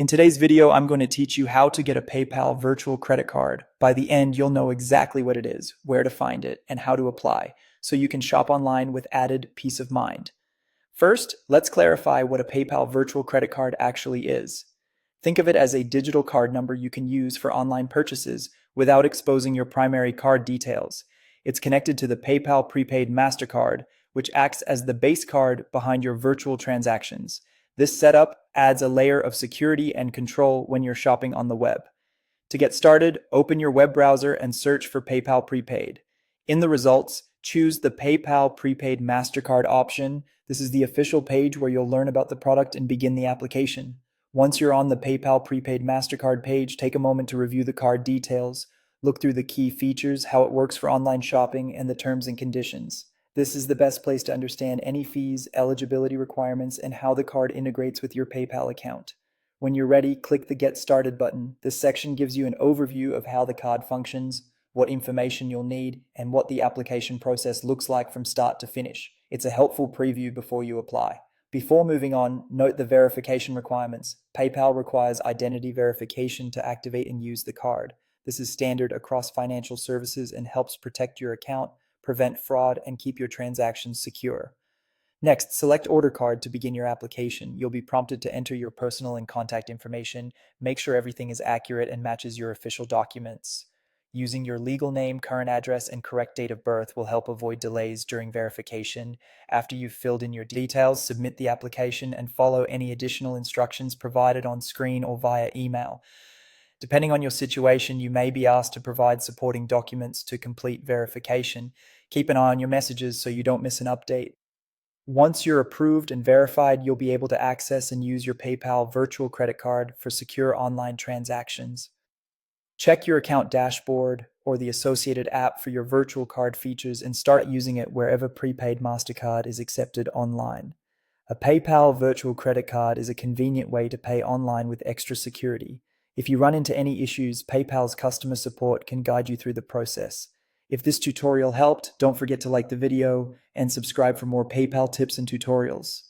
In today's video, I'm going to teach you how to get a PayPal virtual credit card. By the end, you'll know exactly what it is, where to find it, and how to apply, so you can shop online with added peace of mind. First, let's clarify what a PayPal virtual credit card actually is. Think of it as a digital card number you can use for online purchases without exposing your primary card details. It's connected to the PayPal prepaid MasterCard, which acts as the base card behind your virtual transactions. This setup adds a layer of security and control when you're shopping on the web. To get started, open your web browser and search for PayPal Prepaid. In the results, choose the PayPal Prepaid MasterCard option. This is the official page where you'll learn about the product and begin the application. Once you're on the PayPal Prepaid MasterCard page, take a moment to review the card details, look through the key features, how it works for online shopping, and the terms and conditions. This is the best place to understand any fees, eligibility requirements, and how the card integrates with your PayPal account. When you're ready, click the Get Started button. This section gives you an overview of how the card functions, what information you'll need, and what the application process looks like from start to finish. It's a helpful preview before you apply. Before moving on, note the verification requirements. PayPal requires identity verification to activate and use the card. This is standard across financial services and helps protect your account, prevent fraud, and keep your transactions secure. Next, select Order Card to begin your application. You'll be prompted to enter your personal and contact information. Make sure everything is accurate and matches your official documents. Using your legal name, current address, and correct date of birth will help avoid delays during verification. After you've filled in your details, submit the application and follow any additional instructions provided on screen or via email. Depending on your situation, you may be asked to provide supporting documents to complete verification. Keep an eye on your messages so you don't miss an update. Once you're approved and verified, you'll be able to access and use your PayPal virtual credit card for secure online transactions. Check your account dashboard or the associated app for your virtual card features and start using it wherever prepaid MasterCard is accepted online. A PayPal virtual credit card is a convenient way to pay online with extra security. If you run into any issues, PayPal's customer support can guide you through the process. If this tutorial helped, don't forget to like the video and subscribe for more PayPal tips and tutorials.